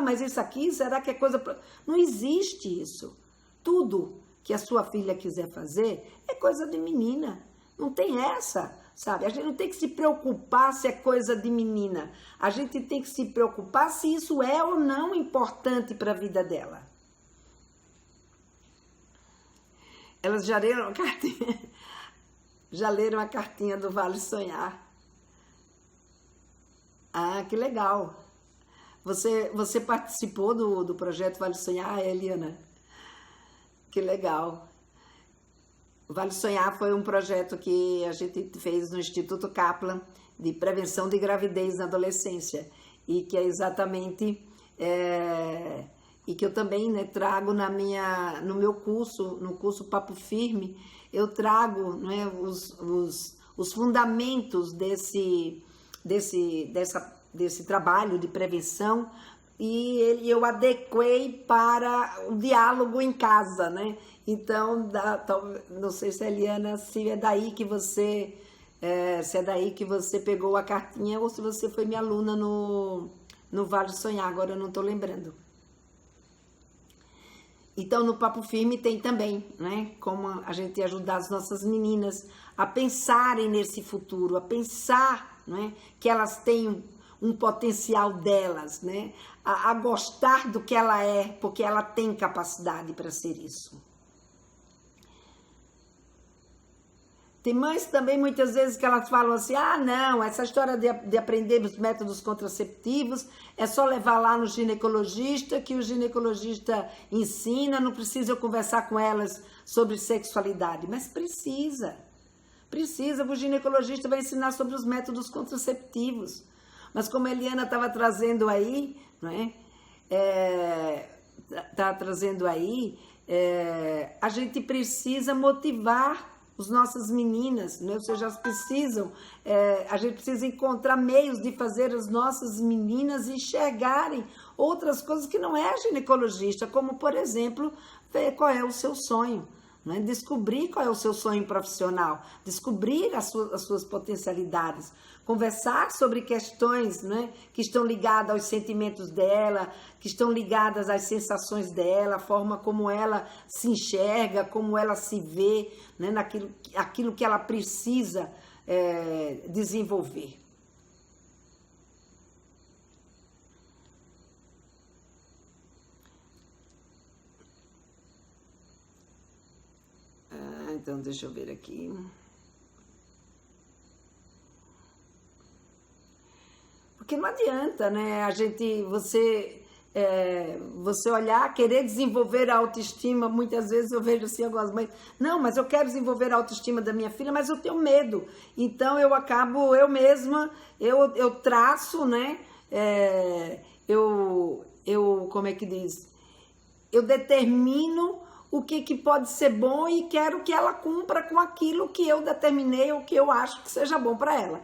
Mas isso aqui, será que é coisa... Não existe isso, tudo que a sua filha quiser fazer é coisa de menina, não tem essa, sabe? A gente não tem que se preocupar se é coisa de menina, a gente tem que se preocupar se isso é ou não importante para a vida dela. Elas já leram a cartinha, já leram a cartinha do Vale Sonhar? Que legal! Você participou do projeto Vale Sonhar, Eliana? Que legal. O Vale Sonhar foi um projeto que a gente fez no Instituto Kaplan de prevenção de gravidez na adolescência e que é exatamente e que eu também, né, trago no meu curso, no curso Papo Firme, eu trago, né, os fundamentos desse trabalho de prevenção. E eu adequei para o diálogo em casa, né? Então, não sei se Eliana, se é daí que você pegou a cartinha ou se você foi minha aluna no Vale Sonhar, agora eu não estou lembrando. Então, no Papo Firme tem também, né? Como a gente ajudar as nossas meninas a pensarem nesse futuro, a pensar, né? Que elas têm um potencial delas, né? A gostar do que ela é, porque ela tem capacidade para ser isso. Tem mães também, muitas vezes, que elas falam assim, ah, não, essa história de aprender os métodos contraceptivos é só levar lá no ginecologista, que o ginecologista ensina, não precisa eu conversar com elas sobre sexualidade. Mas precisa, o ginecologista vai ensinar sobre os métodos contraceptivos. Mas como a Eliana estava trazendo aí, né, a gente precisa motivar as nossas meninas, né? Ou seja, elas precisam, a gente precisa encontrar meios de fazer as nossas meninas enxergarem outras coisas que não é ginecologista, como, por exemplo, ver qual é o seu sonho, né? Descobrir qual é o seu sonho profissional, descobrir as suas potencialidades, conversar sobre questões, né, que estão ligadas aos sentimentos dela, que estão ligadas às sensações dela, a forma como ela se enxerga, como ela se vê, né, aquilo que ela precisa desenvolver. Então, deixa eu ver aqui. Porque não adianta, né, você olhar, querer desenvolver a autoestima. Muitas vezes eu vejo assim algumas mães, não, mas eu quero desenvolver a autoestima da minha filha, mas eu tenho medo. Então eu acabo, eu mesma, eu traço, né, como é que diz? Eu determino o que pode ser bom e quero que ela cumpra com aquilo que eu determinei ou que eu acho que seja bom para ela.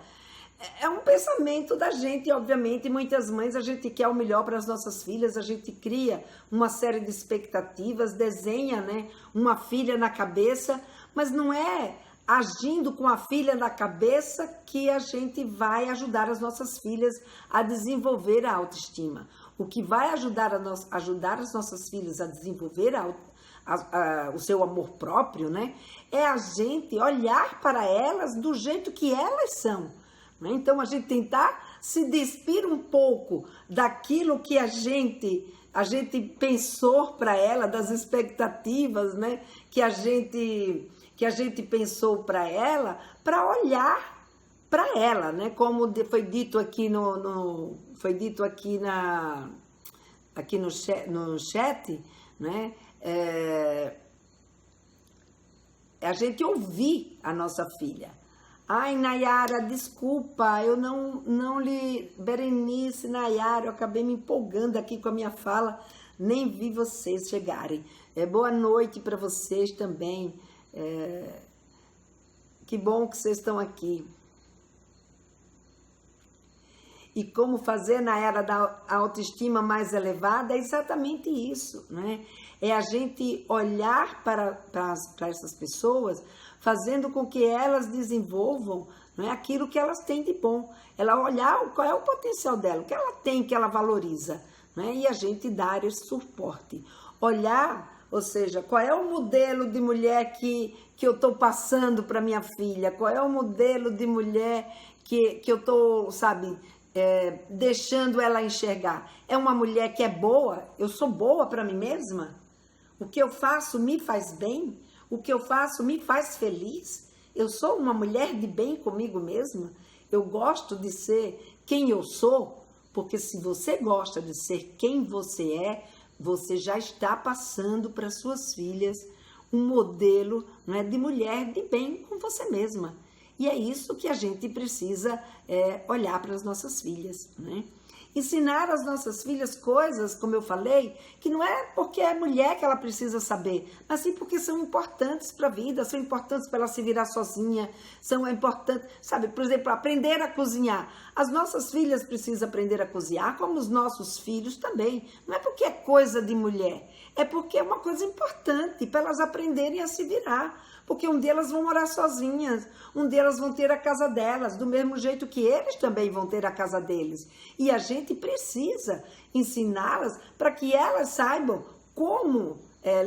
É um pensamento da gente, obviamente, muitas mães, a gente quer o melhor para as nossas filhas, a gente cria uma série de expectativas, desenha, né, uma filha na cabeça, mas não é agindo com a filha na cabeça que a gente vai ajudar as nossas filhas a desenvolver a autoestima. O que vai ajudar as nossas filhas a desenvolver o seu amor próprio, né, é a gente olhar para elas do jeito que elas são. Então, a gente tentar se despir um pouco daquilo que a gente pensou para ela, das expectativas, né, que a gente pensou para ela, para olhar para ela, né, como foi dito aqui aqui no chat, né, a gente ouvir a nossa filha. Ai, Nayara, desculpa, eu não li, Berenice, Nayara, eu acabei me empolgando aqui com a minha fala, nem vi vocês chegarem. Boa noite para vocês também, que bom que vocês estão aqui. E como fazer na era da autoestima mais elevada é exatamente isso, né? É a gente olhar para essas pessoas, fazendo com que elas desenvolvam, né, aquilo que elas têm de bom. Ela olhar qual é o potencial dela, o que ela tem, que ela valoriza, né? E a gente dar esse suporte. Olhar, ou seja, qual é o modelo de mulher que eu estou passando para minha filha, qual é o modelo de mulher que eu estou, sabe, deixando ela enxergar. É uma mulher que é boa? Eu sou boa para mim mesma? O que eu faço me faz bem? O que eu faço me faz feliz? Eu sou uma mulher de bem comigo mesma? Eu gosto de ser quem eu sou? Porque se você gosta de ser quem você é, você já está passando para suas filhas um modelo, né, de mulher de bem com você mesma. E é isso que a gente precisa olhar para as nossas filhas, né? Ensinar às nossas filhas coisas, como eu falei, que não é porque é mulher que ela precisa saber, mas sim porque são importantes para a vida, são importantes para ela se virar sozinha, são importantes, sabe, por exemplo, aprender a cozinhar. As nossas filhas precisam aprender a cozinhar, como os nossos filhos também. Não é porque é coisa de mulher, é porque é uma coisa importante para elas aprenderem a se virar. Porque um dia elas vão morar sozinhas, um dia elas vão ter a casa delas, do mesmo jeito que eles também vão ter a casa deles. E a gente precisa ensiná-las para que elas saibam como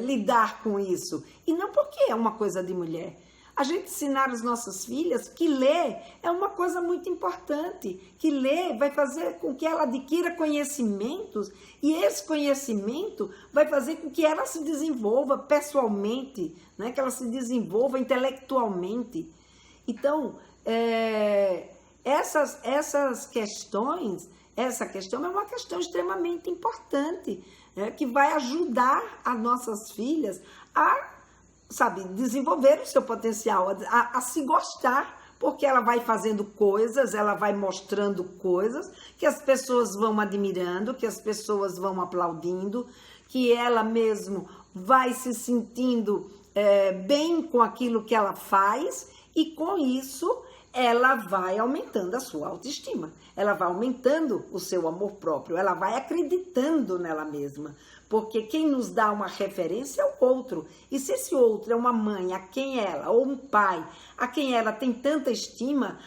lidar com isso. E não porque é uma coisa de mulher. A gente ensinar as nossas filhas que ler é uma coisa muito importante, que ler vai fazer com que ela adquira conhecimentos e esse conhecimento vai fazer com que ela se desenvolva pessoalmente, né? Que ela se desenvolva intelectualmente. Então, essas questões, essa questão é uma questão extremamente importante, né? Que vai ajudar as nossas filhas a desenvolver o seu potencial, a se gostar, porque ela vai fazendo coisas, ela vai mostrando coisas que as pessoas vão admirando, que as pessoas vão aplaudindo, que ela mesmo vai se sentindo bem com aquilo que ela faz e com isso ela vai aumentando a sua autoestima, ela vai aumentando o seu amor próprio, ela vai acreditando nela mesma. Porque quem nos dá uma referência é o outro. E se esse outro é uma mãe a quem ela, ou um pai, a quem ela tem tanta estima,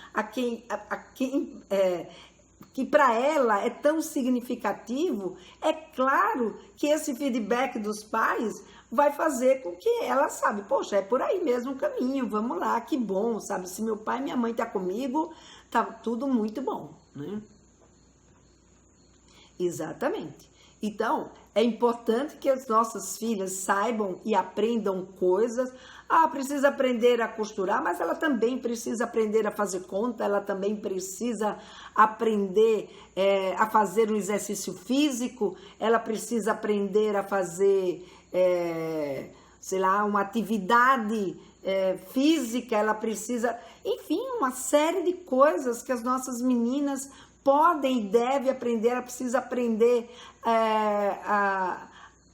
que para ela é tão significativo, é claro que esse feedback dos pais vai fazer com que ela, poxa, é por aí mesmo o caminho, vamos lá, que bom, se meu pai e minha mãe tá comigo, tá tudo muito bom, né? Exatamente. Então, é importante que as nossas filhas saibam e aprendam coisas. Precisa aprender a costurar, mas ela também precisa aprender a fazer conta, ela também precisa aprender a fazer um exercício físico, ela precisa aprender a fazer, uma atividade física, ela precisa, enfim, uma série de coisas que as nossas meninas podem e devem aprender. Ela precisa aprender a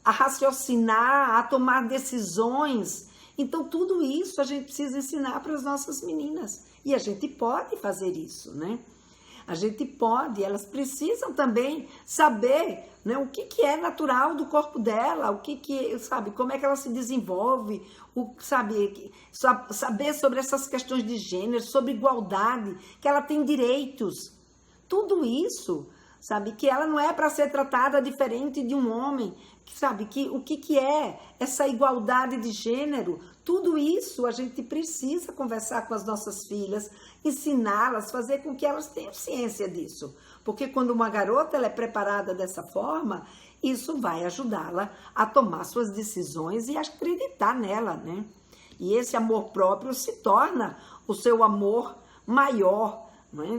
raciocinar, a tomar decisões. Então, tudo isso a gente precisa ensinar para as nossas meninas. E a gente pode fazer isso, né? A gente pode, elas precisam também saber, né, o que é natural do corpo dela, como é que ela se desenvolve, saber sobre essas questões de gênero, sobre igualdade, que ela tem direitos. Tudo isso, que ela não é para ser tratada diferente de um homem, o que é essa igualdade de gênero, tudo isso a gente precisa conversar com as nossas filhas, ensiná-las, fazer com que elas tenham ciência disso. Porque quando uma garota ela é preparada dessa forma, isso vai ajudá-la a tomar suas decisões e acreditar nela, né? E esse amor próprio se torna o seu amor maior.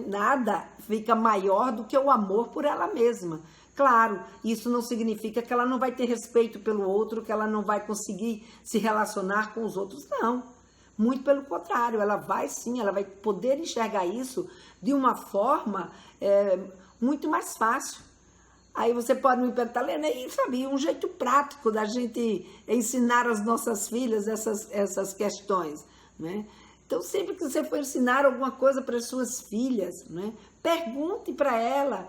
Nada fica maior do que o amor por ela mesma. Claro, isso não significa que ela não vai ter respeito pelo outro, que ela não vai conseguir se relacionar com os outros, não. Muito pelo contrário, ela vai sim, ela vai poder enxergar isso de uma forma muito mais fácil. Aí você pode me perguntar, Lena, e um jeito prático da gente ensinar às nossas filhas essas questões, né? Então, sempre que você for ensinar alguma coisa para as suas filhas, né, pergunte para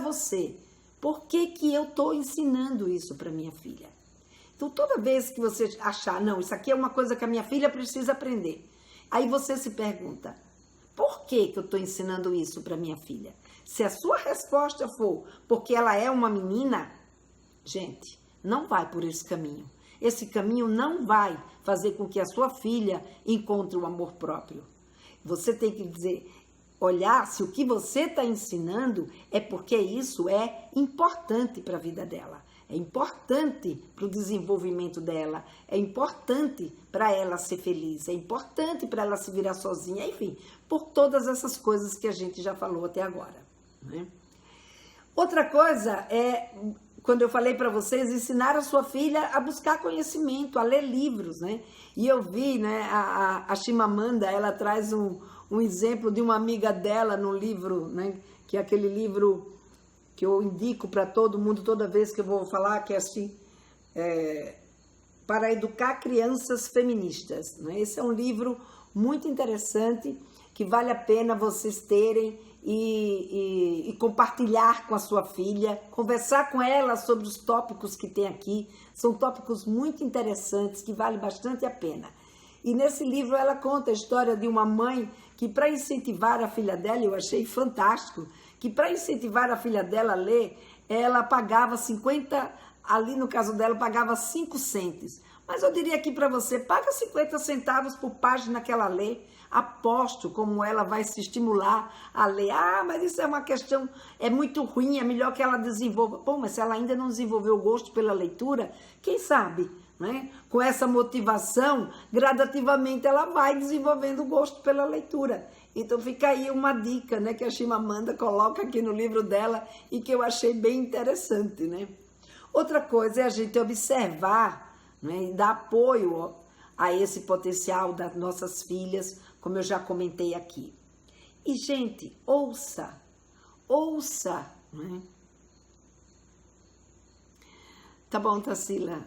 você, por que eu estou ensinando isso para minha filha? Então, toda vez que você achar, não, isso aqui é uma coisa que a minha filha precisa aprender, aí você se pergunta, por que eu estou ensinando isso para minha filha? Se a sua resposta for, porque ela é uma menina, gente, não vai por esse caminho. Esse caminho não vai fazer com que a sua filha encontre o amor próprio. Você tem que olhar se o que você está ensinando é porque isso é importante para a vida dela, é importante para o desenvolvimento dela, é importante para ela ser feliz, é importante para ela se virar sozinha, enfim, por todas essas coisas que a gente já falou até agora, né? Outra coisa é, quando eu falei para vocês, ensinar a sua filha a buscar conhecimento, a ler livros, né? E eu vi, né, a Chimamanda, ela traz um exemplo de uma amiga dela no livro, né? Que é aquele livro que eu indico para todo mundo toda vez que eu vou falar, que é assim, Para Educar Crianças Feministas, né? Esse é um livro muito interessante, que vale a pena vocês terem e compartilhar com a sua filha, conversar com ela sobre os tópicos que tem aqui. São tópicos muito interessantes, que vale bastante a pena. E nesse livro ela conta a história de uma mãe que, para incentivar a filha dela, eu achei fantástico, que para incentivar a filha dela a ler, ela pagava 50, ali no caso dela, pagava 5 centes. Mas eu diria aqui para você, paga 50 centavos por página que ela lê. Aposto como ela vai se estimular a ler. Ah, mas isso é uma questão, é muito ruim, é melhor que ela desenvolva. Bom, mas se ela ainda não desenvolveu o gosto pela leitura, quem sabe, né? Com essa motivação, gradativamente ela vai desenvolvendo o gosto pela leitura. Então fica aí uma dica, né, que a Chimamanda coloca aqui no livro dela e que eu achei bem interessante, né? Outra coisa é a gente observar, né, e dar apoio a esse potencial das nossas filhas, como eu já comentei aqui. E, gente, ouça, né? Tá bom, Tarsila.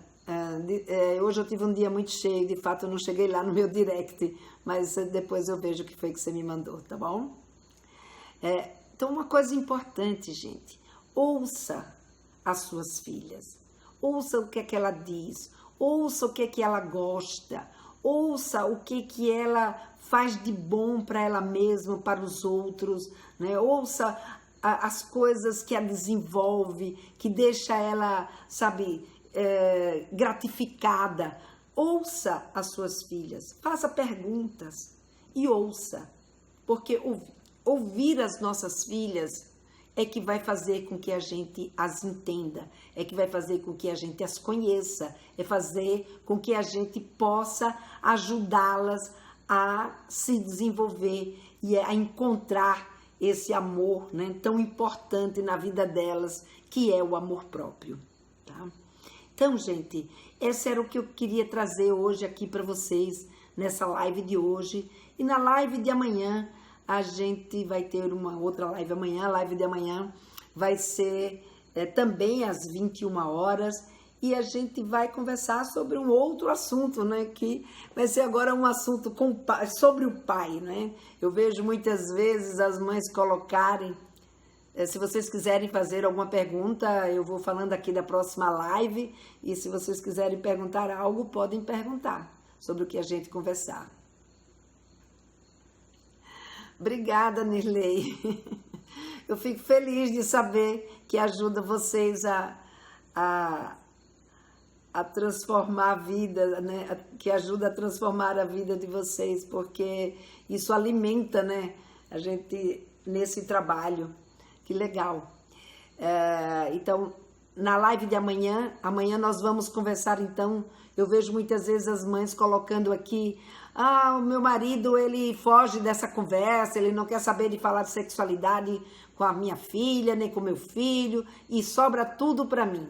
Hoje eu tive um dia muito cheio, de fato eu não cheguei lá no meu direct, mas depois eu vejo o que foi que você me mandou, tá bom? Então, uma coisa importante, gente, ouça as suas filhas, ouça o que é que ela diz, ouça o que é que ela gosta, ouça o que é que ela faz de bom para ela mesma, para os outros, né? Ouça as coisas que a desenvolve, que deixa ela, sabe, gratificada. Ouça as suas filhas, faça perguntas e ouça, porque ouvir as nossas filhas é que vai fazer com que a gente as entenda, é que vai fazer com que a gente as conheça, é fazer com que a gente possa ajudá-las a se desenvolver e a encontrar esse amor, né, tão importante na vida delas, que é o amor próprio, tá? Então, gente, esse era o que eu queria trazer hoje aqui para vocês, nessa live de hoje. E na live de amanhã, a gente vai ter uma outra live amanhã. A live de amanhã vai ser também às 21 horas. E a gente vai conversar sobre um outro assunto, né? Que vai ser agora um assunto sobre o pai, né? Eu vejo muitas vezes as mães colocarem... Se vocês quiserem fazer alguma pergunta, eu vou falando aqui da próxima live. E se vocês quiserem perguntar algo, podem perguntar sobre o que a gente conversar. Obrigada, Nirley. Eu fico feliz de saber que ajuda vocês a transformar a vida, né? Que ajuda a transformar a vida de vocês, porque isso alimenta, né, a gente nesse trabalho. Que legal. Então, na live de amanhã nós vamos conversar, então, eu vejo muitas vezes as mães colocando aqui, o meu marido, ele foge dessa conversa, ele não quer saber de falar de sexualidade com a minha filha, nem com meu filho, e sobra tudo para mim.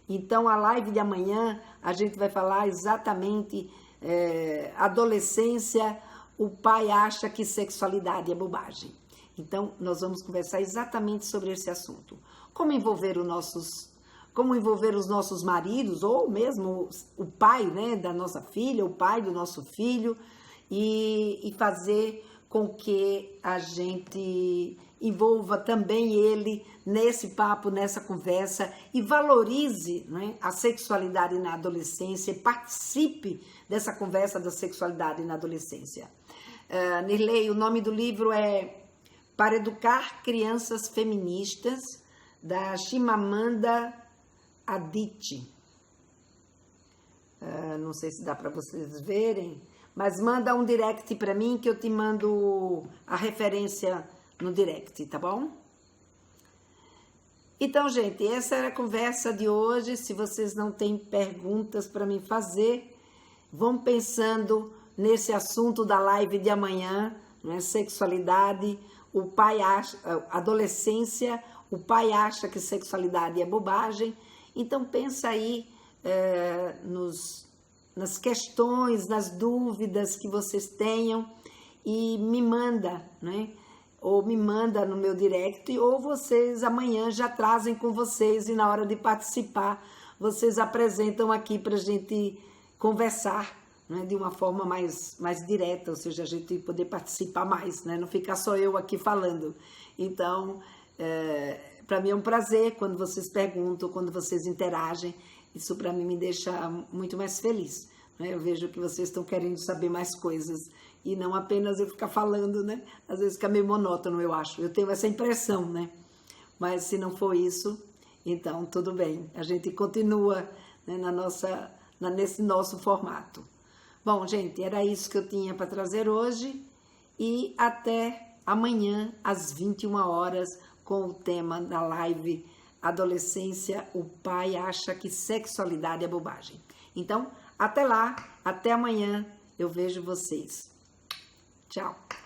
Então, a live de amanhã, a gente vai falar exatamente, adolescência, o pai acha que sexualidade é bobagem. Então, nós vamos conversar exatamente sobre esse assunto. Como envolver os nossos maridos, ou mesmo o pai, né, da nossa filha, o pai do nosso filho, e fazer com que a gente envolva também ele nesse papo, nessa conversa, e valorize, né, a sexualidade na adolescência, e participe dessa conversa da sexualidade na adolescência. Nirley, o nome do livro é Para Educar Crianças Feministas, da Chimamanda Adichie. Não sei se dá para vocês verem, mas manda um direct para mim que eu te mando a referência no direct, tá bom? Então, gente, essa era a conversa de hoje. Se vocês não têm perguntas para me fazer, vão pensando nesse assunto da live de amanhã, né? Sexualidade. O pai acha, adolescência, o pai acha que sexualidade é bobagem. Então pensa aí nas questões, nas dúvidas que vocês tenham e me manda, né? Ou me manda no meu direct, ou vocês amanhã já trazem com vocês e na hora de participar, vocês apresentam aqui para a gente conversar, né, de uma forma mais direta, ou seja, a gente poder participar mais, né, não ficar só eu aqui falando. Então, para mim é um prazer quando vocês perguntam, quando vocês interagem, isso para mim me deixa muito mais feliz, né? Eu vejo que vocês estão querendo saber mais coisas, e não apenas eu ficar falando, né, às vezes fica meio monótono, eu acho, eu tenho essa impressão, né, mas se não for isso, Então, tudo bem, a gente continua, né, nesse nosso formato. Bom, gente, era isso que eu tinha para trazer hoje e até amanhã às 21 horas com o tema da live Adolescência, o pai acha que sexualidade é bobagem. Então, até lá, até amanhã, eu vejo vocês. Tchau!